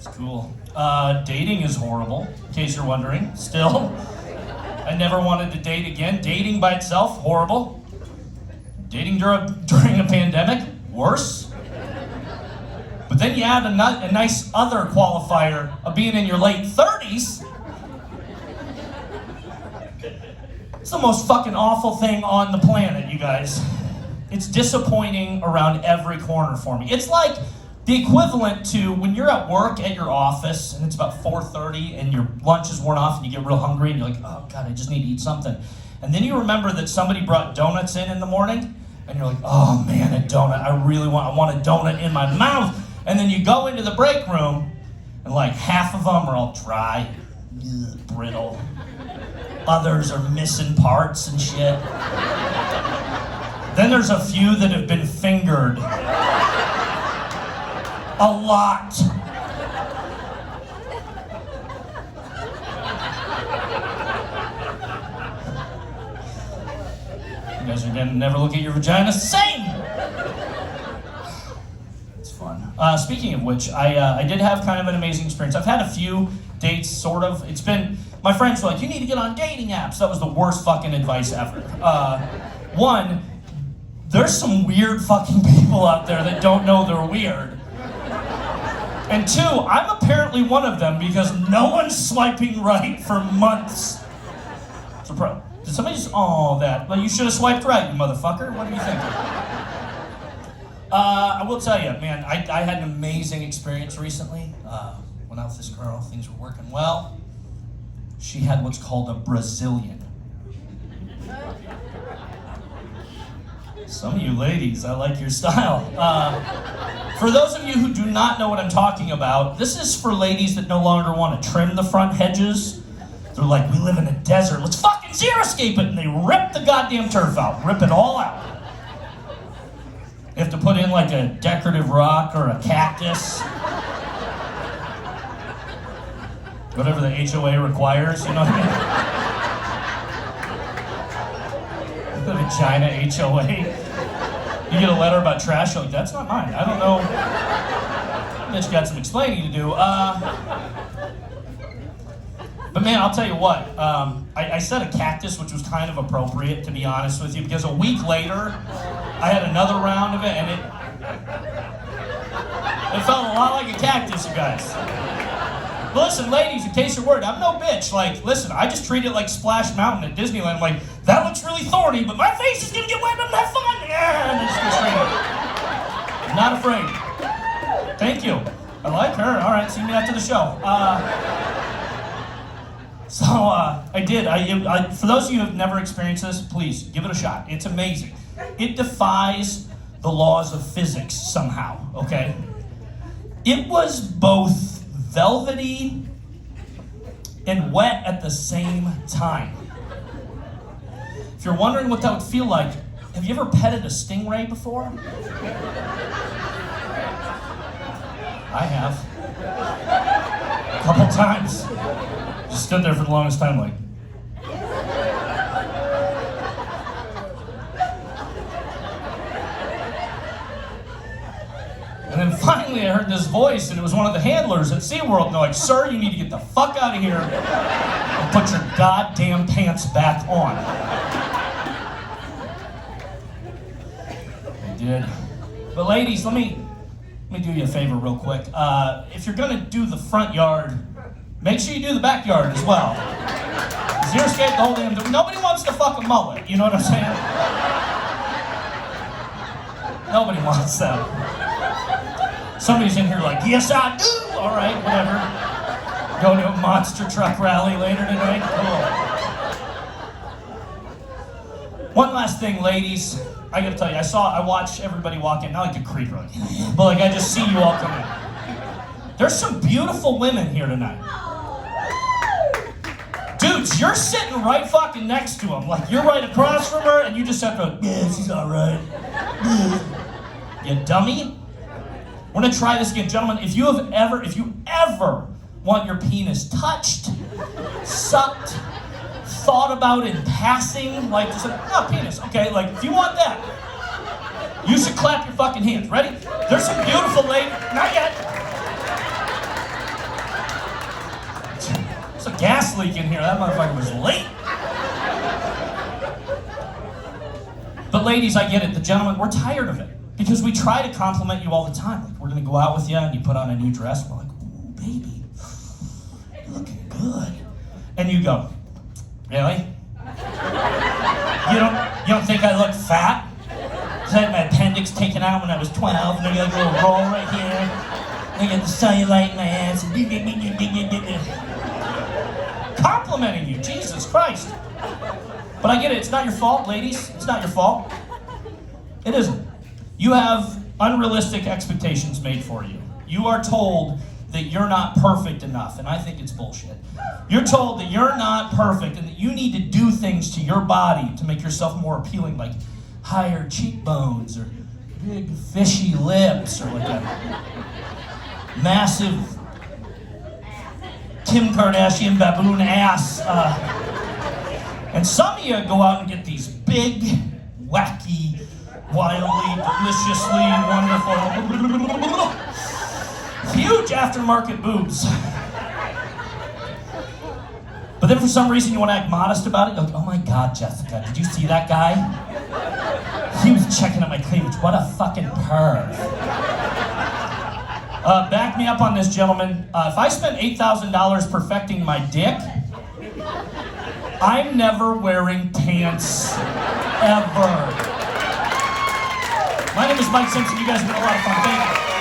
It's cool. Dating is horrible, in case you're wondering. Still, I never wanted to date again. Dating by itself, horrible. Dating during a pandemic, worse. But then you add a nice other qualifier of being in your late 30s. It's the most fucking awful thing on the planet, you guys. It's disappointing around every corner for me. It's like the equivalent to when you're at work at your office and it's about 4:30 and your lunch is worn off and you get real hungry and you're like, oh God, I just need to eat something. And then you remember that somebody brought donuts in the morning and you're like, oh man, a donut, I want a donut in my mouth. And then you go into the break room and like half of them are all dry, brittle. Others are missing parts and shit. Then there's a few that have been fingered. A lot. You guys are gonna never look at your vagina the same. It's fun. Speaking of which, I did have kind of an amazing experience. I've had a few dates, sort of. It's been, my friends were like, you need to get on dating apps. That was the worst fucking advice ever. One, there's some weird fucking people out there that don't know they're weird. And two, I'm apparently one of them because no one's swiping right for months. So, did somebody just, well, you should have swiped right, you motherfucker. What do you think? I will tell you, man, I had an amazing experience recently. Went out with this girl, things were working well. She had what's called a Brazilian. Some of you ladies, I like your style. For those of you who do not know what I'm talking about, this is for ladies that no longer want to trim the front hedges. They're like, we live in a desert, let's fucking xeriscape it, and they rip the goddamn turf out, rip it all out. You have to put in like a decorative rock or a cactus. Whatever the HOA requires, you know what I mean? The vagina HOA. You get a letter about trash, you're like, that's not mine. I don't know. Bitch got some explaining to do. But man, I'll tell you what. I said a cactus, which was kind of appropriate, to be honest with you, because a week later, I had another round of it, and it felt a lot like a cactus, you guys. But listen, ladies, in case you're worried, I'm no bitch. Like, listen, I just treat it like Splash Mountain at Disneyland. I'm like, that looks really thorny, but my face is gonna get wet and I'm gonna have fun. Yeah, and I just go straight up. I'm not afraid. Thank you. I like her. All right, see me after the show. I did. For those of you who have never experienced this, please give it a shot. It's amazing. It defies the laws of physics somehow, okay? It was both velvety and wet at the same time. If you're wondering what that would feel like, have you ever petted a stingray before? I have. A couple times. Just stood there for the longest time like. And then finally I heard this voice, and it was one of the handlers at SeaWorld, and they're like, sir, you need to get the fuck out of here and put your goddamn pants back on. I did. But ladies, let me do you a favor real quick. If you're gonna do the front yard, make sure you do the backyard as well. Xeriscape the whole damn thing. Nobody wants to fuck a mullet, you know what I'm saying? Nobody wants that. Somebody's in here like, yes I do! All right, whatever. Go to a monster truck rally later tonight? Cool. One last thing, ladies. I gotta tell you, I watch everybody walk in, not like a creeper, but like I just see you all come in. There's some beautiful women here tonight. Dudes, you're sitting right fucking next to them. Like, you're right across from her, and you just have to, yeah, she's all right. You dummy. We're gonna try this again. Gentlemen, if you ever want your penis touched, sucked, thought about in passing, like just penis, okay? Like, if you want that, you should clap your fucking hands. Ready? There's some beautiful ladies. Not yet. gas leak in here. That motherfucker was late. But ladies, I get it. The gentlemen, we're tired of it. Because we try to compliment you all the time. Like, we're gonna go out with you and you put on a new dress. We're like, ooh, baby, you're looking good. And you go, really? You don't think I look fat? Because I had my appendix taken out when I was 12, and I got a little roll right here. I got the cellulite in my ass. Complimenting you, Jesus Christ. But I get it, it's not your fault, ladies. It's not your fault. It isn't. You have unrealistic expectations made for you. You are told that you're not perfect enough, and I think it's bullshit. You're told that you're not perfect and that you need to do things to your body to make yourself more appealing, like higher cheekbones or big fishy lips or like a massive Kim Kardashian baboon ass. And some of you go out and get these big, wacky, wildly, deliciously wonderful, huge aftermarket boobs. But then for some reason you want to act modest about it. You're like, oh my God, Jessica, did you see that guy? He was checking out my cleavage. What a fucking perv. Back me up on this, gentlemen. If I spent $8,000 perfecting my dick, I'm never wearing pants, ever. My name is Mike Simpson. You guys have been a lot of fun. Thank you.